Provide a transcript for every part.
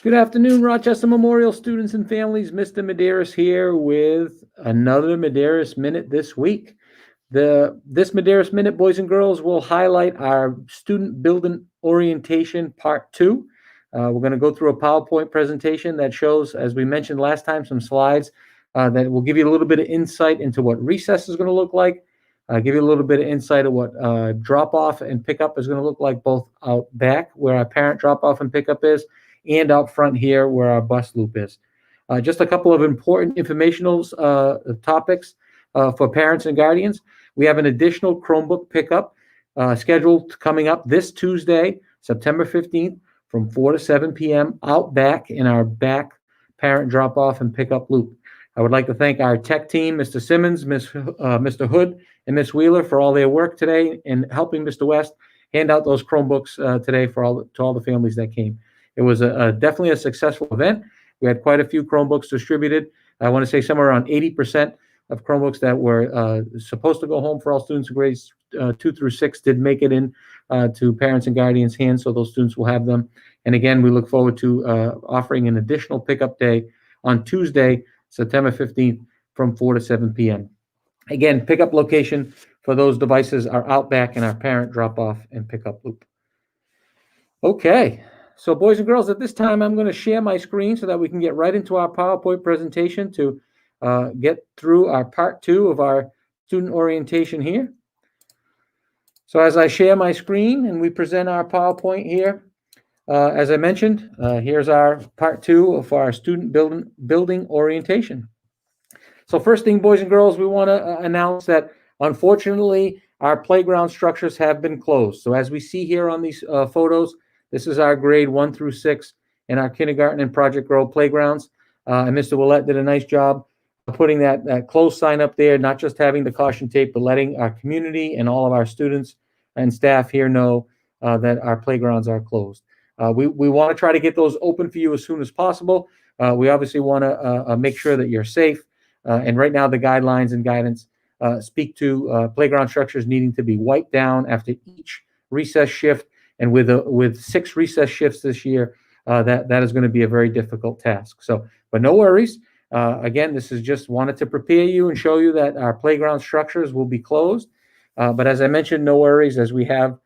Good afternoon, Rochester Memorial students and families. Mr. Medeiros here with another Medeiros Minute this week. This Medeiros Minute, boys and girls, will highlight our student building orientation part 2. We're going to go through a PowerPoint presentation that shows, as we mentioned last time, some slides that will give you a little bit of insight into what recess is going to look like, give you a little bit of insight of what drop-off and pickup is going to look like, both out back where our parent drop-off and pickup is, and out front here where our bus loop is. Just a couple of important informational topics for parents and guardians. We have an additional Chromebook pickup scheduled coming up this Tuesday, September 15th, from 4 to 7 p.m. out back in our back parent drop-off and pickup loop. I would like to thank our tech team, Mr. Simmons, Mr. Hood, and Ms. Wheeler for all their work today in helping Mr. West hand out those Chromebooks today to all the families that came. It was definitely a successful event. We had quite a few Chromebooks distributed. I want to say somewhere around 80% of Chromebooks that were supposed to go home for all students in grades 2 through 6 did make it in to parents and guardians' hands, so those students will have them. And again, we look forward to offering an additional pickup day on Tuesday, September 15th from 4 to 7 p.m. Again, pickup location for those devices are out back in our parent drop-off and pickup loop. Okay. So boys and girls, at this time, I'm going to share my screen so that we can get right into our PowerPoint presentation to get through our part 2 of our student orientation here. So as I share my screen and we present our PowerPoint here, as I mentioned, here's our part 2 of our student building orientation. So first thing, boys and girls, we want to announce that unfortunately, our playground structures have been closed. So as we see here on these photos, this is our grade 1 through 6 in our kindergarten and Project Grow playgrounds. And Mr. Willett did a nice job of putting that closed sign up there, not just having the caution tape, but letting our community and all of our students and staff here know that our playgrounds are closed. We want to try to get those open for you as soon as possible. We obviously want to make sure that you're safe. And right now, the guidelines and guidance speak to playground structures needing to be wiped down after each recess shift. And with 6 recess shifts this year, that is going to be a very difficult task. So, but no worries. Again, this is just wanted to prepare you and show you that our playground structures will be closed. But as I mentioned, no worries, as we have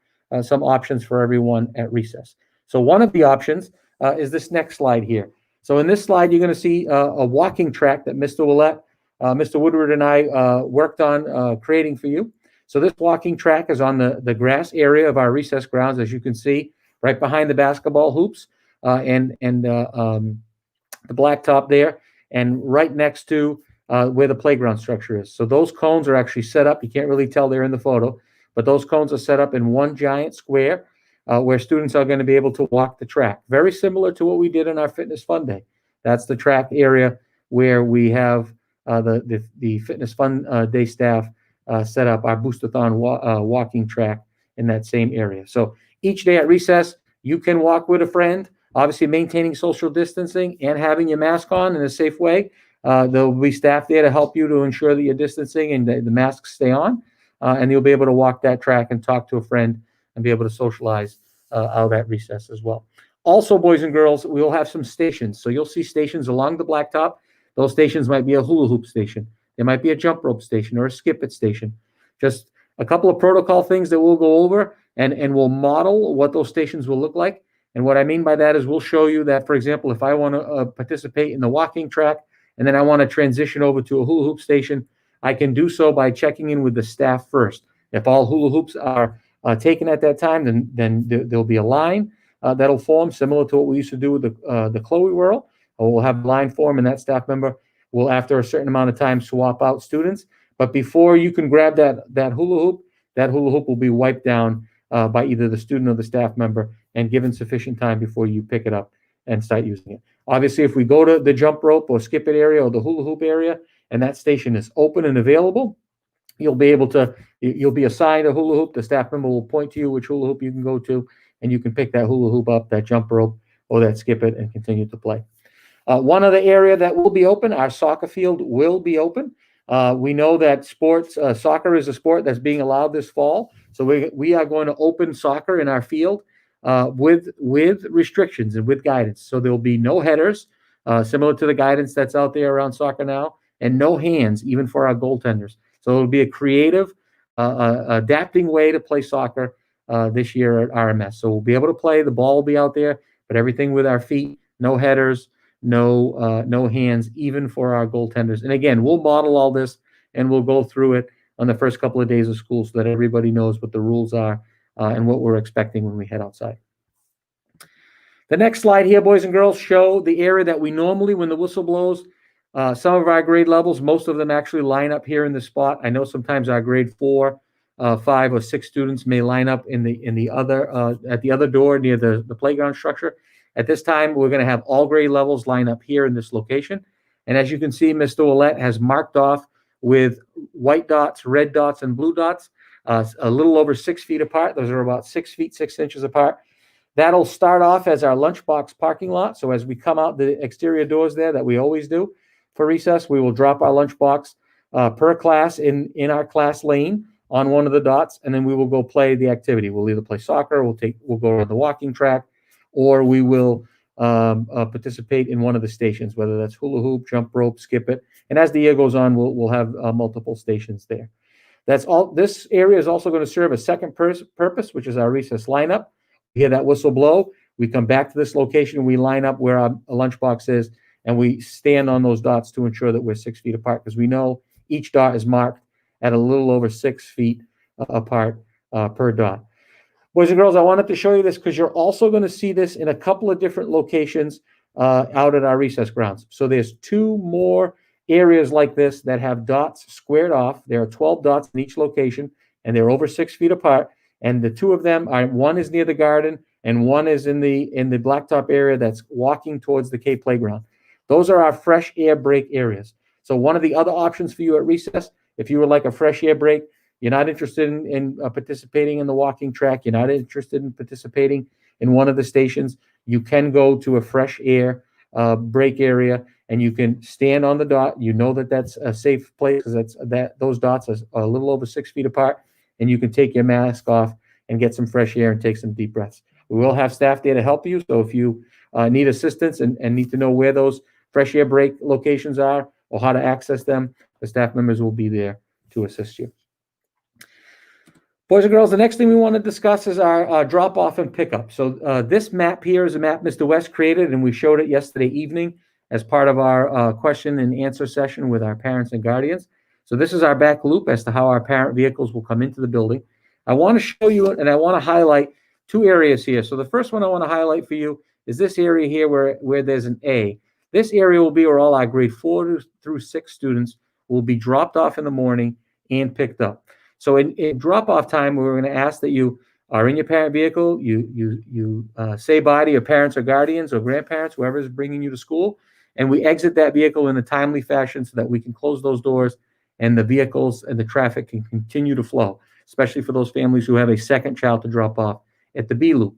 some options for everyone at recess. So one of the options is this next slide here. So in this slide, you're going to see a walking track that Mr. Willett, Mr. Woodward, and I worked on creating for you. So this walking track is on the grass area of our recess grounds, as you can see, right behind the basketball hoops and the blacktop there, and right next to where the playground structure is. So those cones are actually set up. You can't really tell they're in the photo, but those cones are set up in one giant square where students are going to be able to walk the track. Very similar to what we did in our Fitness Fun Day. That's the track area where we have the Fitness Fun Day staff set up our Boostathon walking track in that same area. So each day at recess, you can walk with a friend, obviously maintaining social distancing and having your mask on in a safe way. There'll be staff there to help you to ensure that you're distancing and the masks stay on. And you'll be able to walk that track and talk to a friend and be able to socialize out at recess as well. Also, boys and girls, we will have some stations. So you'll see stations along the blacktop. Those stations might be a hula hoop station. There might be a jump rope station or a skip it station. Just a couple of protocol things that we'll go over and we'll model what those stations will look like. And what I mean by that is we'll show you that, for example, if I want to participate in the walking track and then I want to transition over to a hula hoop station, I can do so by checking in with the staff first. If all hula hoops are taken at that time, then there'll be a line that'll form similar to what we used to do with the Chloe Whirl. We'll have a line form, and that staff member will, after a certain amount of time, swap out students. But before you can grab that hula hoop will be wiped down by either the student or the staff member and given sufficient time before you pick it up and start using it. Obviously, if we go to the jump rope or skip it area or the hula hoop area and that station is open and available, you'll be assigned a hula hoop. The staff member will point to you which hula hoop you can go to, and you can pick that hula hoop up, that jump rope, or that skip it and continue to play. One other area that will be open, our soccer field will be open. We know that soccer is a sport that's being allowed this fall. So we are going to open soccer in our field with restrictions and with guidance. So there will be no headers, similar to the guidance that's out there around soccer now, and no hands, even for our goaltenders. So it'll be a creative, adapting way to play soccer this year at RMS. So we'll be able to play. The ball will be out there, but everything with our feet, no headers, no hands, even for our goaltenders. And again, we'll model all this and we'll go through it on the first couple of days of school so that everybody knows what the rules are and what we're expecting when we head outside. The next slide here, boys and girls, show the area that we normally, when the whistle blows, some of our grade levels, most of them actually line up here in the spot. I know sometimes our grade 4, 5, or 6 students may line up in the other at the other door near the playground structure. At this time, we're going to have all grade levels line up here in this location. And as you can see, Mr. Ouellette has marked off with white dots, red dots, and blue dots, a little over 6 feet apart. Those are about 6 feet, 6 inches apart. That'll start off as our lunchbox parking lot. So as we come out the exterior doors there that we always do for recess, we will drop our lunchbox per class in our class lane on one of the dots, and then we will go play the activity. We'll either play soccer, we'll go on the walking track, or we will participate in one of the stations, whether that's hula hoop, jump rope, skip it. And as the year goes on, we'll have multiple stations there. That's all. This area is also going to serve a second purpose, which is our recess lineup. We hear that whistle blow. We come back to this location. We line up where our lunchbox is, and we stand on those dots to ensure that we're 6 feet apart, because we know each dot is marked at a little over 6 feet apart per dot. Boys and girls, I wanted to show you this because you're also going to see this in a couple of different locations out at our recess grounds. So there's 2 more areas like this that have dots squared off. There are 12 dots in each location, and they're over 6 feet apart. And the 2 of them are, one is near the garden, and one is in the blacktop area that's walking towards the K playground. Those are our fresh air break areas. So one of the other options for you at recess, if you would like a fresh air break, you're not interested in participating in the walking track, you're not interested in participating in one of the stations, you can go to a fresh air break area, and you can stand on the dot. You know that that's a safe place because those dots are a little over 6 feet apart, and you can take your mask off and get some fresh air and take some deep breaths. We will have staff there to help you, so if you need assistance and need to know where those fresh air break locations are or how to access them, the staff members will be there to assist you. Boys and girls, the next thing we want to discuss is our drop-off and pickup. So this map here is a map Mr. West created, and we showed it yesterday evening as part of our question and answer session with our parents and guardians. So this is our back loop as to how our parent vehicles will come into the building. I want to show you, and I want to highlight 2 areas here. So the first one I want to highlight for you is this area here where there's an A. This area will be where all our grade 4 through 6 students will be dropped off in the morning and picked up. So in drop-off time, we're going to ask that you are in your parent vehicle, you say bye to your parents or guardians or grandparents, whoever is bringing you to school, and we exit that vehicle in a timely fashion so that we can close those doors and the vehicles and the traffic can continue to flow, especially for those families who have a second child to drop off at the B loop.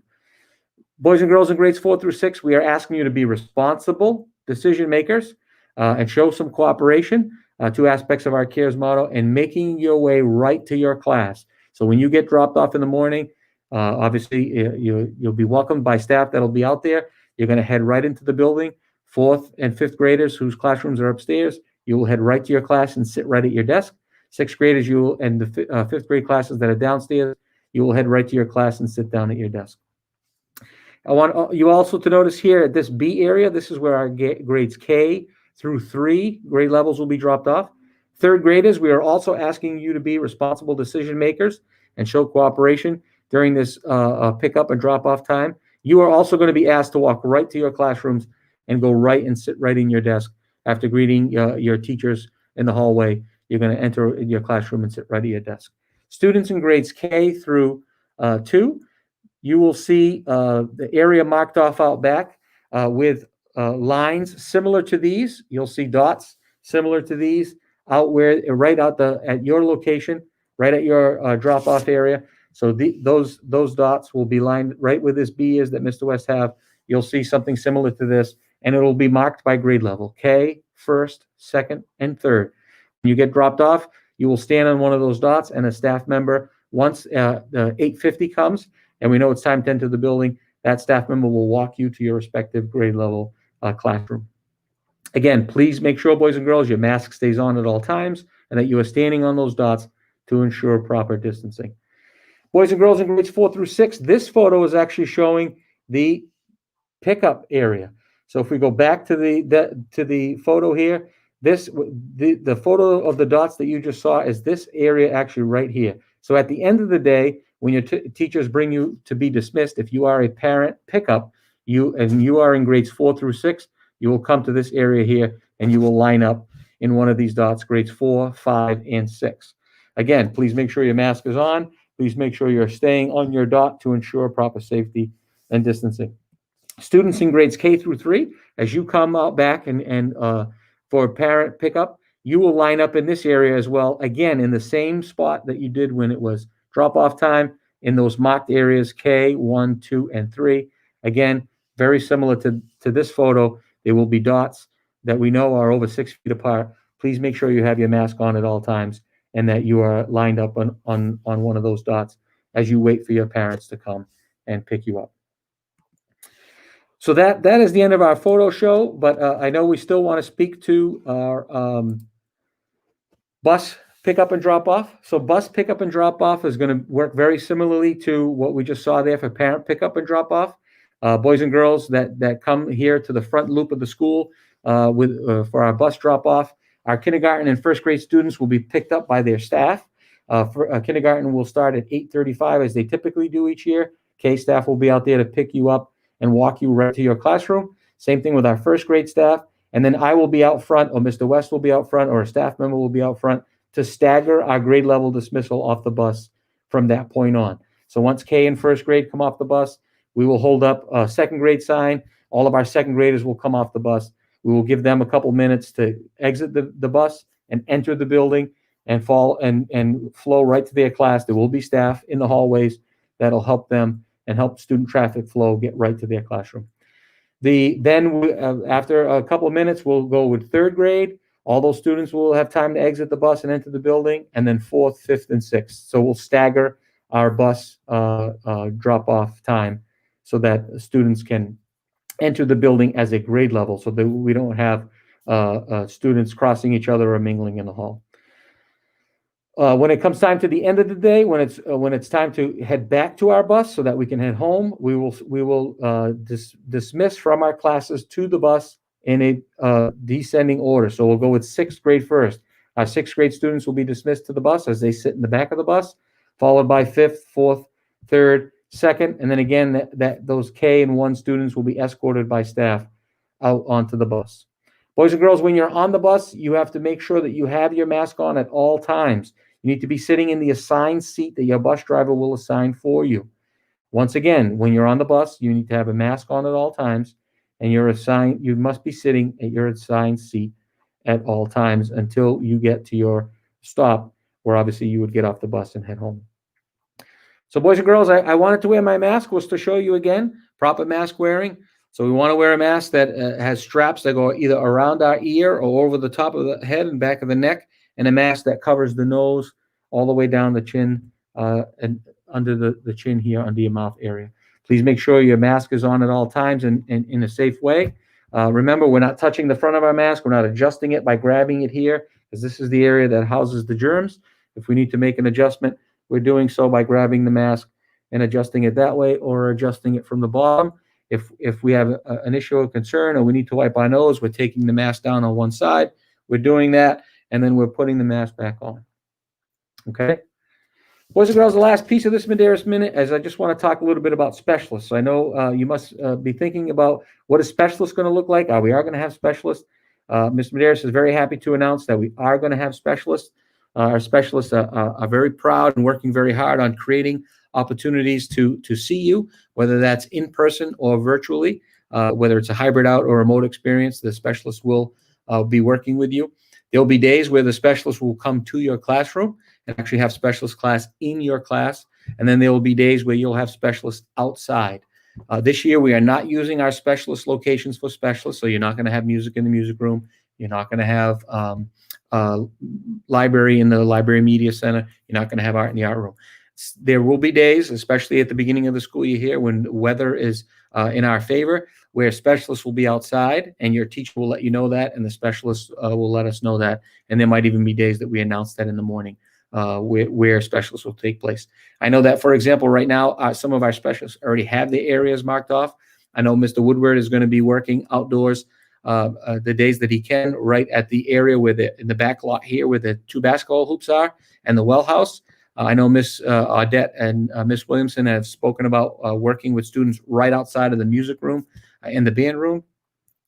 Boys and girls in grades 4 through 6, we are asking you to be responsible decision makers and show some cooperation. 2 aspects of our CARES motto, and making your way right to your class. So when you get dropped off in the morning, obviously you'll be welcomed by staff that'll be out there. You're going to head right into the building. 4th and 5th graders whose classrooms are upstairs, you will head right to your class and sit right at your desk. 6th graders, and the 5th grade classes that are downstairs, you will head right to your class and sit down at your desk. I want you also to notice here at this B area, this is where our grades K through 3 grade levels will be dropped off. 3rd graders, we are also asking you to be responsible decision makers and show cooperation during this pickup and drop-off time. You are also going to be asked to walk right to your classrooms and go right and sit right in your desk. After greeting your teachers in the hallway, you're going to enter your classroom and sit right at your desk. Students in grades K through 2, you will see the area marked off out back with lines similar to these. You'll see dots similar to these out where right out at your location, right at your drop-off area. So those dots will be lined right where this B is that Mr. West have. You'll see something similar to this, and it will be marked by grade level: K, 1st, 2nd, and 3rd. When you get dropped off, you will stand on one of those dots, and a staff member, once the 8:50 comes, and we know it's time to enter the building, that staff member will walk you to your respective grade level classroom. Again, please make sure, boys and girls, your mask stays on at all times and that you are standing on those dots to ensure proper distancing. Boys and girls in grades 4 through 6, this photo is actually showing the pickup area. So if we go back to the photo here, the photo of the dots that you just saw is this area actually right here. So at the end of the day, when your teachers bring you to be dismissed, if you are a parent pickup, you are in grades 4 through 6, you will come to this area here and you will line up in one of these dots, grades 4, 5, and 6. Again, please make sure your mask is on. Please make sure you're staying on your dot to ensure proper safety and distancing. Students in grades K through 3, as you come out back and for parent pickup, you will line up in this area as well, again, in the same spot that you did when it was drop-off time, in those marked areas K, 1, 2, and 3. Again, very similar to this photo. There will be dots that we know are over 6 feet apart. Please make sure you have your mask on at all times and that you are lined up on one of those dots as you wait for your parents to come and pick you up. So that is the end of our photo show, but I know we still want to speak to our bus pickup and drop off. So bus pickup and drop off is going to work very similarly to what we just saw there for parent pickup and drop off. Boys and girls that come here to the front loop of the school for our bus drop off, our kindergarten and first grade students will be picked up by their staff. Kindergarten will start at 8:35 as they typically do each year. K staff will be out there to pick you up and walk you right to your classroom. Same thing with our first grade staff. And then I will be out front, or Mr. West will be out front, or a staff member will be out front to stagger our grade level dismissal off the bus from that point on. So once K and first grade come off the bus, we will hold up a second grade sign. All of our second graders will come off the bus. We will give them a couple minutes to exit the bus and enter the building and flow right to their class. There will be staff in the hallways that'll help them and help student traffic flow get right to their classroom. After a couple of minutes, we'll go with third grade. All those students will have time to exit the bus and enter the building, and then fourth, fifth, and sixth. So we'll stagger our bus drop-off time so that students can enter the building as a grade level so that we don't have students crossing each other or mingling in the hall. When it comes time to the end of the day, when it's time to head back to our bus so that we can head home, we will dismiss from our classes to the bus in a descending order. So we'll go with sixth grade first. Our sixth grade students will be dismissed to the bus as they sit in the back of the bus, followed by fifth, fourth, third, second, and then again those K and 1 students will be escorted by staff out onto the bus. Boys and girls, when you're on the bus, you have to make sure that you have your mask on at all times. You need to be sitting in the assigned seat that your bus driver will assign for you. Once again, when you're on the bus, you need to have a mask on at all times, and you must be sitting at your assigned seat at all times until you get to your stop, where obviously you would get off the bus and head home. So boys and girls, I wanted to wear my mask was to show you again proper mask wearing. So we want to wear a mask that has straps that go either around our ear or over the top of the head and back of the neck, and a mask that covers the nose all the way down the chin and under the chin here under your mouth area. Please make sure your mask is on at all times and in a safe way. Remember, we're not touching the front of our mask. We're not adjusting it by grabbing it here, because this is the area that houses the germs. If we need to make an adjustment, we're doing so by grabbing the mask and adjusting it that way, or adjusting it from the bottom. If we have an issue or concern, or we need to wipe our nose, we're taking the mask down on one side. We're doing that, and then we're putting the mask back on. Okay? Boys and girls, the last piece of this Medeiros Minute is I just want to talk a little bit about specialists. I know you must be thinking about what a specialist going to look like. We are going to have specialists. Mr. Medeiros is very happy to announce that we are going to have specialists. Our specialists are very proud and working very hard on creating opportunities to see you, whether that's in person or virtually, whether it's a hybrid out or remote experience. The specialist will be working with you. There'll be days where the specialist will come to your classroom and actually have specialist class in your class, and then there will be days where you'll have specialists outside. This year, we are not using our specialist locations for specialists, so you're not going to have music in the music room. You're not going to have library in the library media center. You're not going to have art in the art room. There will be days, especially at the beginning of the school year here, when weather is in our favor, where specialists will be outside, and your teacher will let you know that, and the specialists will let us know that. And there might even be days that we announce that in the morning, where specialists will take place. I know that, for example, right now, some of our specialists already have the areas marked off. I know Mr. Woodward is going to be working outdoors the days that he can, right at the area in the back lot here where the 2 basketball hoops are and the well house. I know Miss Audette and Miss Williamson have spoken about working with students right outside of the music room and the band room.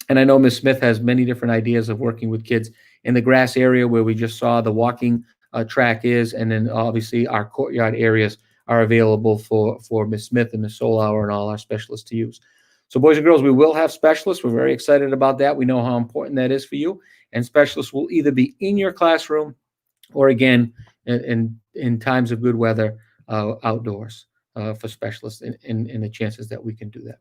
And I know Miss Smith has many different ideas of working with kids in the grass area where we just saw the walking track is, and then obviously our courtyard areas are available for Miss Smith and Miss Solauer and all our specialists to use. So boys and girls, we will have specialists. We're very excited about that. We know how important that is for you. And specialists will either be in your classroom or, again, in times of good weather, outdoors for specialists in the chances that we can do that.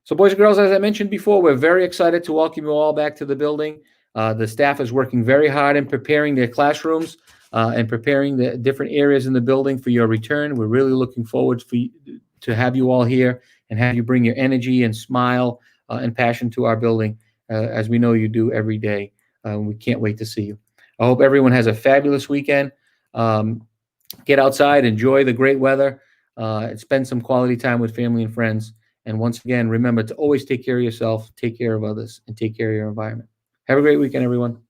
So boys and girls, as I mentioned before, we're very excited to welcome you all back to the building. The staff is working very hard in preparing their classrooms and preparing the different areas in the building for your return. We're really looking forward to have you all here and have you bring your energy and smile and passion to our building, as we know you do every day. We can't wait to see you. I hope everyone has a fabulous weekend. Get outside, enjoy the great weather, and spend some quality time with family and friends. And once again, remember to always take care of yourself, take care of others, and take care of your environment. Have a great weekend, everyone.